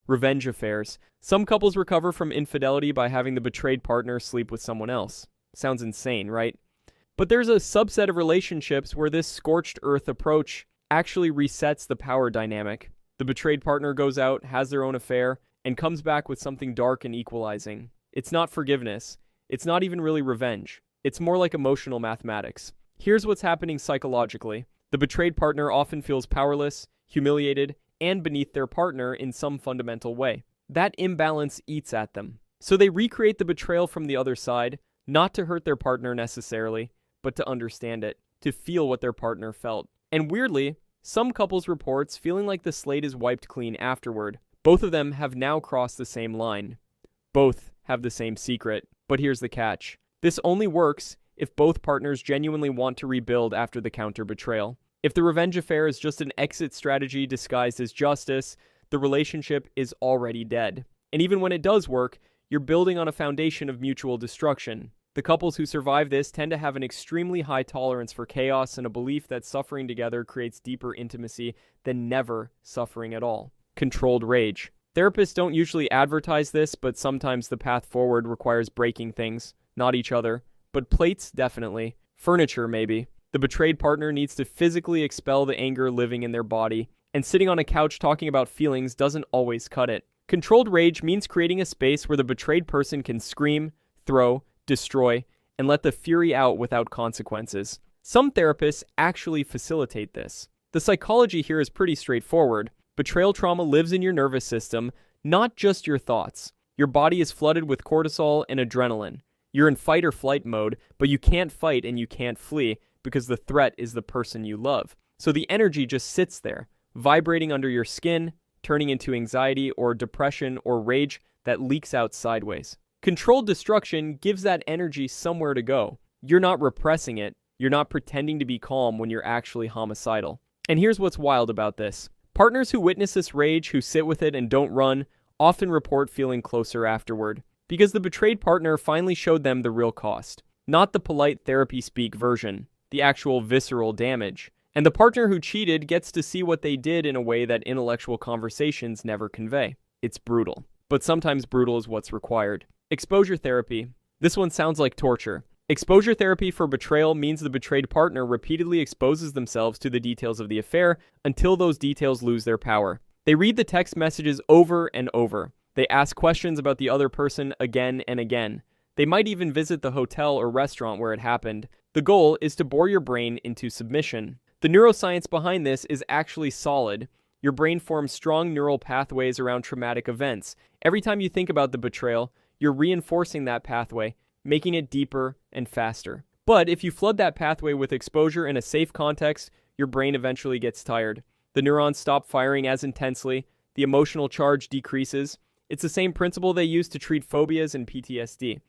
Revenge affairs. Some couples recover from infidelity by having the betrayed partner sleep with someone else. Sounds insane, right? But there's a subset of relationships where this scorched earth approach actually resets the power dynamic. The betrayed partner goes out, has their own affair, and comes back with something dark and equalizing. It's not forgiveness. It's not even really revenge. It's more like emotional mathematics. Here's what's happening psychologically. The betrayed partner often feels powerless, humiliated, and beneath their partner in some fundamental way. That imbalance eats at them. So they recreate the betrayal from the other side, not to hurt their partner necessarily, but to understand it, to feel what their partner felt. And weirdly, some couples reports feeling like the slate is wiped clean afterward. Both of them have now crossed the same line. Both have the same secret. But here's the catch. This only works if both partners genuinely want to rebuild after the counter-betrayal. If the revenge affair is just an exit strategy disguised as justice, the relationship is already dead. And even when it does work, you're building on a foundation of mutual destruction. The couples who survive this tend to have an extremely high tolerance for chaos and a belief that suffering together creates deeper intimacy than never suffering at all. Controlled rage. Therapists don't usually advertise this, but sometimes the path forward requires breaking things. Not each other, but plates definitely. Furniture maybe. The betrayed partner needs to physically expel the anger living in their body, and sitting on a couch talking about feelings doesn't always cut it. Controlled rage means creating a space where the betrayed person can scream, throw, destroy, and let the fury out without consequences. Some therapists actually facilitate this. The psychology here is pretty straightforward. Betrayal trauma lives in your nervous system, not just your thoughts. Your body is flooded with cortisol and adrenaline. You're in fight or flight mode, but you can't fight and you can't flee because the threat is the person you love. So the energy just sits there, vibrating under your skin, turning into anxiety or depression or rage that leaks out sideways. Controlled destruction gives that energy somewhere to go. You're not repressing it. You're not pretending to be calm when you're actually homicidal. And here's what's wild about this. Partners who witness this rage, who sit with it and don't run, often report feeling closer afterward. Because the betrayed partner finally showed them the real cost. Not the polite therapy speak version. The actual visceral damage. And the partner who cheated gets to see what they did in a way that intellectual conversations never convey. It's brutal. But sometimes brutal is what's required. Exposure therapy. This one sounds like torture. Exposure therapy for betrayal means the betrayed partner repeatedly exposes themselves to the details of the affair until those details lose their power. They read the text messages over and over. They ask questions about the other person again and again. They might even visit the hotel or restaurant where it happened. The goal is to bore your brain into submission. The neuroscience behind this is actually solid. Your brain forms strong neural pathways around traumatic events. Every time you think about the betrayal, you're reinforcing that pathway, making it deeper and faster. But if you flood that pathway with exposure in a safe context, your brain eventually gets tired. The neurons stop firing as intensely, the emotional charge decreases. It's the same principle they use to treat phobias and PTSD.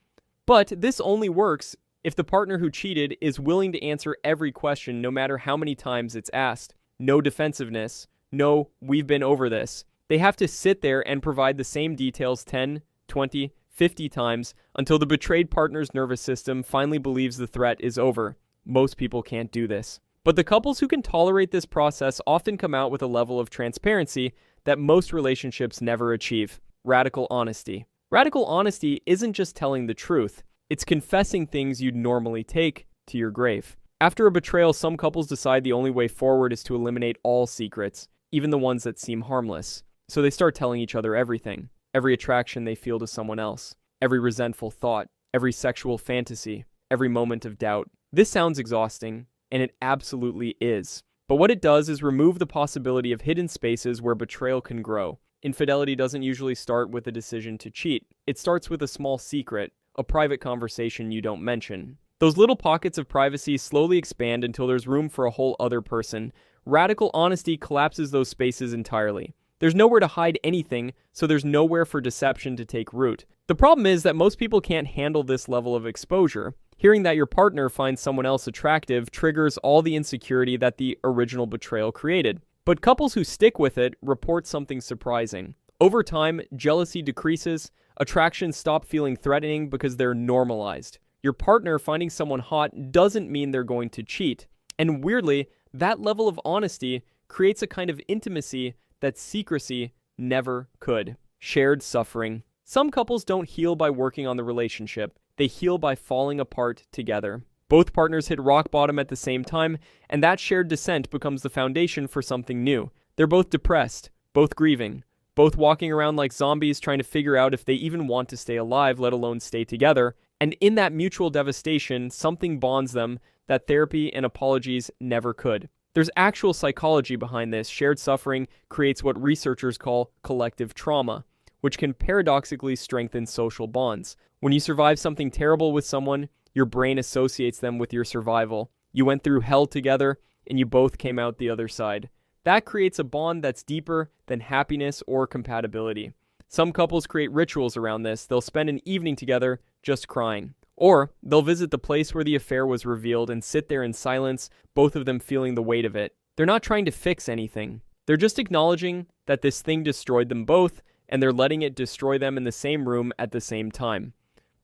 But this only works if the partner who cheated is willing to answer every question no matter how many times it's asked. No defensiveness. No, we've been over this. They have to sit there and provide the same details 10, 20, 50 times until the betrayed partner's nervous system finally believes the threat is over. Most people can't do this. But the couples who can tolerate this process often come out with a level of transparency that most relationships never achieve. Radical honesty. Radical honesty isn't just telling the truth. It's confessing things you'd normally take to your grave. After a betrayal, some couples decide the only way forward is to eliminate all secrets, even the ones that seem harmless. So they start telling each other everything. Every attraction they feel to someone else. Every resentful thought. Every sexual fantasy. Every moment of doubt. This sounds exhausting, and it absolutely is. But what it does is remove the possibility of hidden spaces where betrayal can grow. Infidelity doesn't usually start with a decision to cheat. It starts with a small secret, a private conversation you don't mention. Those little pockets of privacy slowly expand until there's room for a whole other person. Radical honesty collapses those spaces entirely. There's nowhere to hide anything, so there's nowhere for deception to take root. The problem is that most people can't handle this level of exposure. Hearing that your partner finds someone else attractive triggers all the insecurity that the original betrayal created. But couples who stick with it report something surprising. Over time, jealousy decreases, attractions stop feeling threatening because they're normalized. Your partner finding someone hot doesn't mean they're going to cheat. And weirdly, that level of honesty creates a kind of intimacy that secrecy never could. shared suffering. Some couples don't heal by working on the relationship. They heal by falling apart together. Both partners hit rock bottom at the same time, and that shared descent becomes the foundation for something new. They're both depressed, both grieving, both walking around like zombies trying to figure out if they even want to stay alive, let alone stay together. And in that mutual devastation, something bonds them that therapy and apologies never could. There's actual psychology behind this. Shared suffering creates what researchers call collective trauma, which can paradoxically strengthen social bonds. When you survive something terrible with someone, your brain associates them with your survival. You went through hell together, and you both came out the other side. That creates a bond that's deeper than happiness or compatibility. Some couples create rituals around this. They'll spend an evening together just crying. Or they'll visit the place where the affair was revealed and sit there in silence, both of them feeling the weight of it. They're not trying to fix anything. They're just acknowledging that this thing destroyed them both, and they're letting it destroy them in the same room at the same time.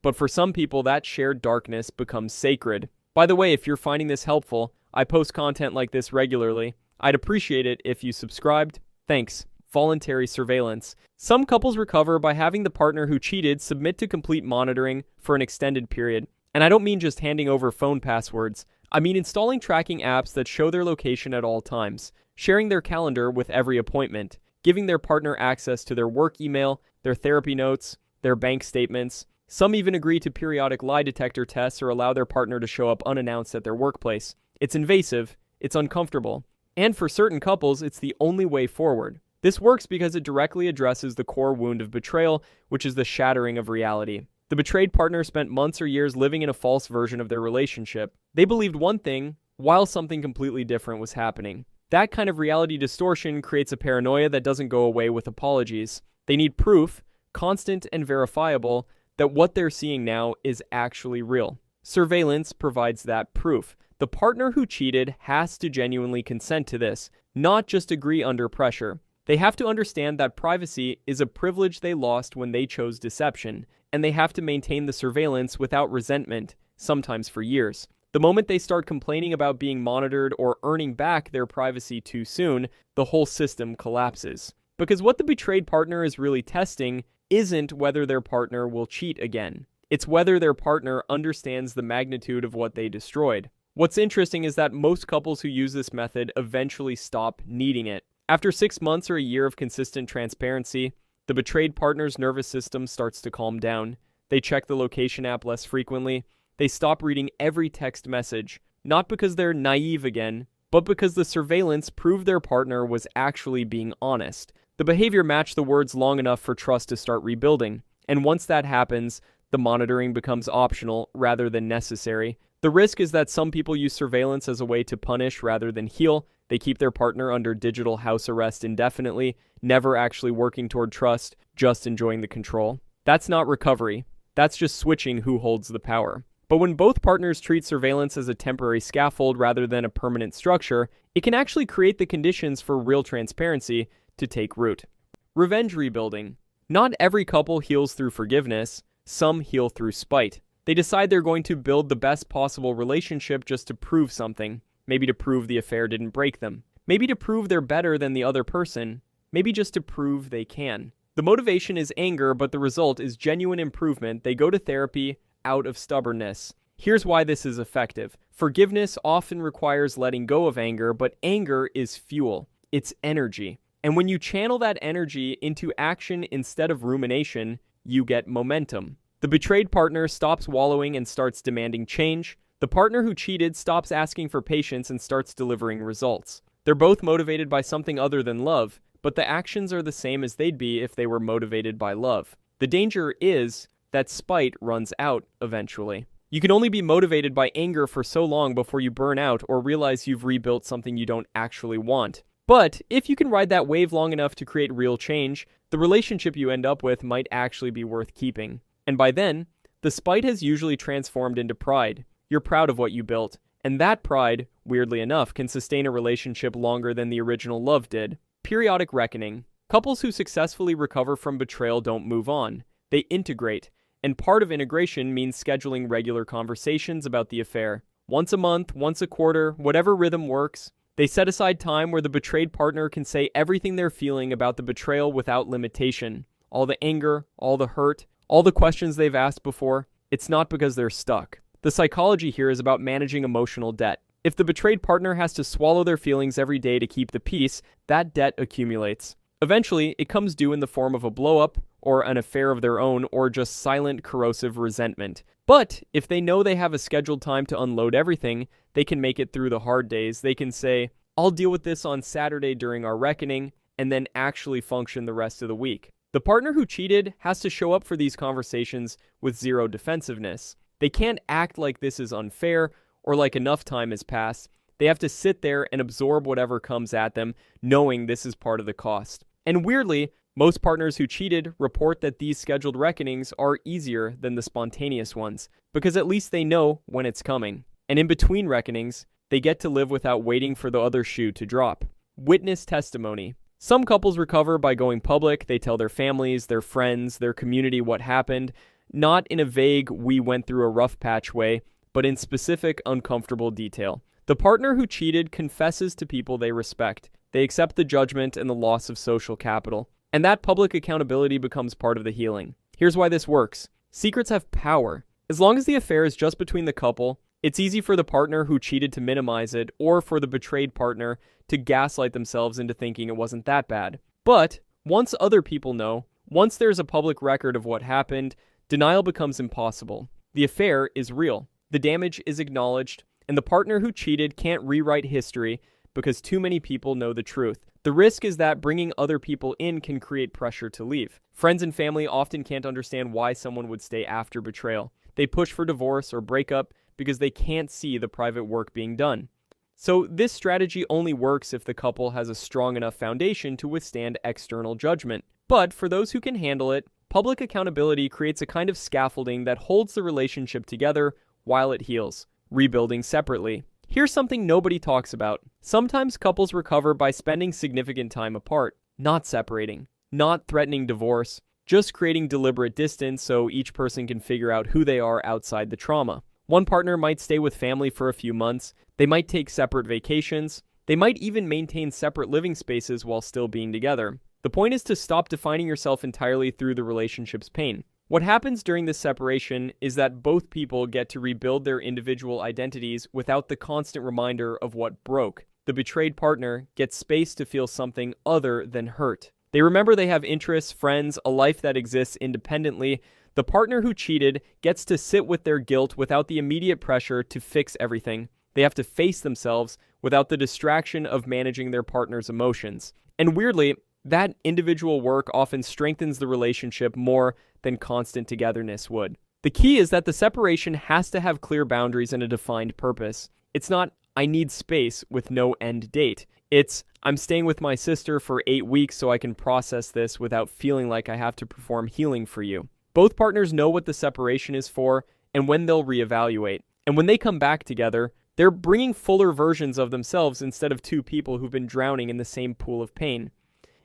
But for some people, that shared darkness becomes sacred. By the way, if you're finding this helpful, I post content like this regularly. I'd appreciate it if you subscribed. Thanks. Voluntary surveillance. Some couples recover by having the partner who cheated submit to complete monitoring for an extended period. And I don't mean just handing over phone passwords. I mean installing tracking apps that show their location at all times, sharing their calendar with every appointment, giving their partner access to their work email, their therapy notes, their bank statements. Some even agree to periodic lie detector tests or allow their partner to show up unannounced at their workplace. It's invasive, it's uncomfortable, and for certain couples, it's the only way forward. This works because it directly addresses the core wound of betrayal, which is the shattering of reality. The betrayed partner spent months or years living in a false version of their relationship. They believed one thing while something completely different was happening. That kind of reality distortion creates a paranoia that doesn't go away with apologies. They need proof, constant and verifiable, that what they're seeing now is actually real. Surveillance provides that proof. The partner who cheated has to genuinely consent to this, not just agree under pressure. They have to understand that privacy is a privilege they lost when they chose deception, and they have to maintain the surveillance without resentment, sometimes for years. The moment they start complaining about being monitored or earning back their privacy too soon, the whole system collapses. Because what the betrayed partner is really testing isn't whether their partner will cheat again. It's whether their partner understands the magnitude of what they destroyed. What's interesting is that most couples who use this method eventually stop needing it. After 6 months or a year of consistent transparency, the betrayed partner's nervous system starts to calm down. They check the location app less frequently. They stop reading every text message, not because they're naive again, but because the surveillance proved their partner was actually being honest. The behavior matched the words long enough for trust to start rebuilding. And once that happens, the monitoring becomes optional rather than necessary. The risk is that some people use surveillance as a way to punish rather than heal. They keep their partner under digital house arrest indefinitely, never actually working toward trust, just enjoying the control. That's not recovery. That's just switching who holds the power. But when both partners treat surveillance as a temporary scaffold rather than a permanent structure, it can actually create the conditions for real transparency to take root. Revenge rebuilding. Not every couple heals through forgiveness. Some heal through spite. They decide they're going to build the best possible relationship just to prove something. Maybe to prove the affair didn't break them. Maybe to prove they're better than the other person. Maybe just to prove they can. The motivation is anger, but the result is genuine improvement. They go to therapy out of stubbornness. Here's why this is effective. Forgiveness often requires letting go of anger, but anger is fuel. It's energy. And when you channel that energy into action instead of rumination, you get momentum. The betrayed partner stops wallowing and starts demanding change. The partner who cheated stops asking for patience and starts delivering results. They're both motivated by something other than love, but the actions are the same as they'd be if they were motivated by love. The danger is that spite runs out eventually. You can only be motivated by anger for so long before you burn out or realize you've rebuilt something you don't actually want. But if you can ride that wave long enough to create real change, the relationship you end up with might actually be worth keeping. And by then, the spite has usually transformed into pride. You're proud of what you built, and that pride, weirdly enough, can sustain a relationship longer than the original love did. Periodic reckoning. Couples who successfully recover from betrayal don't move on. They integrate, and part of integration means scheduling regular conversations about the affair. Once a month, once a quarter, whatever rhythm works. They set aside time where the betrayed partner can say everything they're feeling about the betrayal without limitation. all the anger, all the hurt, all the questions they've asked before, it's not because they're stuck. The psychology here is about managing emotional debt. If the betrayed partner has to swallow their feelings every day to keep the peace, that debt accumulates. Eventually, it comes due in the form of a blow-up, or an affair of their own, or just silent, corrosive resentment. But if they know they have a scheduled time to unload everything, they can make it through the hard days. They can say, I'll deal with this on Saturday during our reckoning, and then actually function the rest of the week. The partner who cheated has to show up for these conversations with zero defensiveness. They can't act like this is unfair or like enough time has passed. They have to sit there and absorb whatever comes at them, knowing this is part of the cost. And weirdly, most partners who cheated report that these scheduled reckonings are easier than the spontaneous ones, because at least they know when it's coming. And in between reckonings, they get to live without waiting for the other shoe to drop. Witness testimony. Some couples recover by going public. They tell their families, their friends, their community what happened, not in a vague, we went through a rough patch way, but in specific, uncomfortable detail. The partner who cheated confesses to people they respect. They accept the judgment and the loss of social capital. And that public accountability becomes part of the healing. Here's why this works. Secrets have power. As long as the affair is just between the couple, it's easy for the partner who cheated to minimize it, or for the betrayed partner to gaslight themselves into thinking it wasn't that bad. But once other people know, once there's a public record of what happened, denial becomes impossible. The affair is real. The damage is acknowledged, and the partner who cheated can't rewrite history because too many people know the truth. The risk is that bringing other people in can create pressure to leave. Friends and family often can't understand why someone would stay after betrayal. They push for divorce or breakup because they can't see the private work being done. So this strategy only works if the couple has a strong enough foundation to withstand external judgment. But for those who can handle it, public accountability creates a kind of scaffolding that holds the relationship together while it heals, rebuilding separately. Here's something nobody talks about. Sometimes couples recover by spending significant time apart, not separating, not threatening divorce, just creating deliberate distance so each person can figure out who they are outside the trauma. One partner might stay with family for a few months. They might take separate vacations. They might even maintain separate living spaces while still being together. The point is to stop defining yourself entirely through the relationship's pain. What happens during this separation is that both people get to rebuild their individual identities without the constant reminder of what broke. The betrayed partner gets space to feel something other than hurt. They remember they have interests, friends, a life that exists independently. The partner who cheated gets to sit with their guilt without the immediate pressure to fix everything. They have to face themselves without the distraction of managing their partner's emotions. And weirdly, that individual work often strengthens the relationship more than constant togetherness would. The key is that the separation has to have clear boundaries and a defined purpose. It's not, I need space with no end date. It's, I'm staying with my sister for 8 weeks so I can process this without feeling like I have to perform healing for you. Both partners know what the separation is for and when they'll reevaluate. And when they come back together, they're bringing fuller versions of themselves instead of two people who've been drowning in the same pool of pain.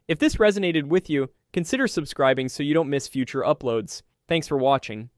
If this resonated with you, consider subscribing so you don't miss future uploads. Thanks for watching.